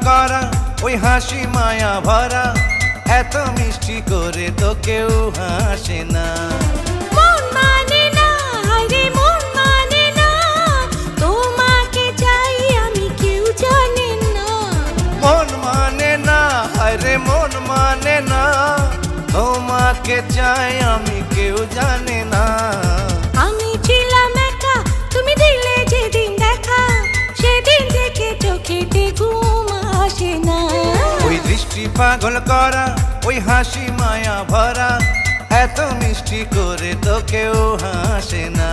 করা ওই হাসি মায়া ভরা, এত মিষ্টি করে তো কেউ হাসে না। মন মানে না, হায়রে মন মানে না, তোমাকে চাই আমি কেউ জানে না। মন মানে না, হায়রে মন মানে না, তোমাকে চাই আমি কেউ জানে না। আমি ছিলাম একা, তুমি দিলে যেদিন দেখা, সেদিন থেকে চোখেতে ঘুম আসে না। ওই দৃষ্টি পাগল করা ওই হাসি মায়া ভরা, এত মিষ্টি করে তো কেউ হাসে না।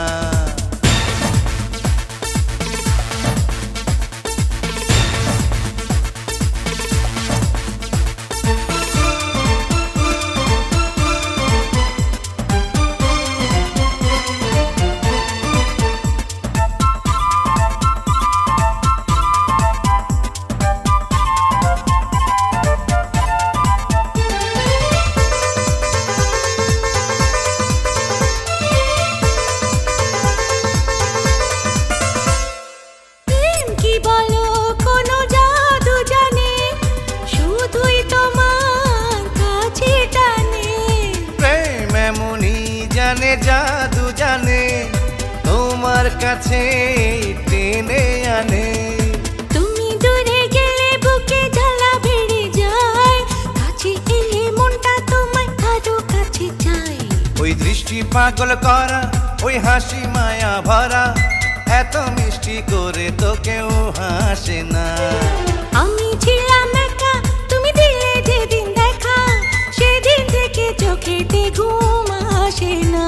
জানে জাদু জানে, তোমার কাছে টেনে আনে। তুমি দূরে গেলে বুকে জ্বালা বেড়ে যায়, কাছে এলে মনটা তোমায় আরো কাছে চায়। ওই দৃষ্টি পাগল করা ওই হাসি মায়া ভরা, এত মিষ্টি করে তো কেউ হাসে না। আমি ছিলাম একা, তুমি দিলে যেদিন দেখা, সেদিন থেকে চোখেতে ঘুম আসে না।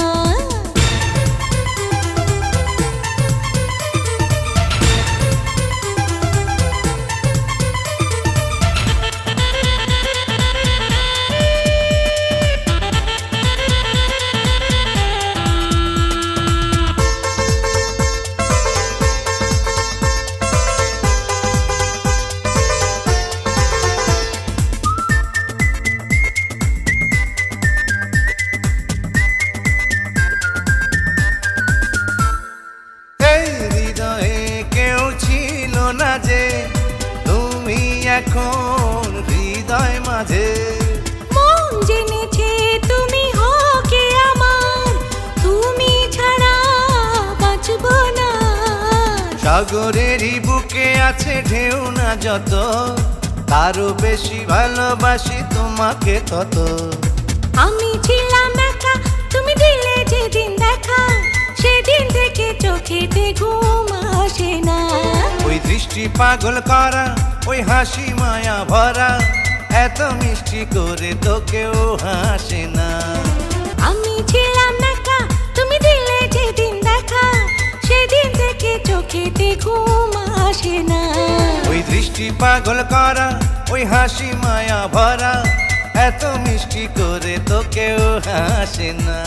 যে তুমি এখন হৃদয় মাঝে, মন জেনেছে তুমি হকে আমার, তুমি ছাড়া বাঁচব না। সাগরেরই বুকে আছে ঢেউ না যত, তারও বেশি ভালোবাসি তোমাকে তত। আমি ছিলাম একা, তুমি দিলে যেদিন দেখা, সেদিন থেকে চোখেতে ঘুম আসে না। ওই দৃষ্টি পাগল করা ওই হাসি মায়া ভরা, এত মিষ্টি করে তো কেউ হাসে না। আমি ছিলাম একা, তুমি দিলে যেদিন দেখা, সেদিন থেকে চোখেতে ঘুম আসে না। ওই দৃষ্টি পাগল করা ওই হাসি মায়া ভরা, এত মিষ্টি করে তো কেউ হাসে না।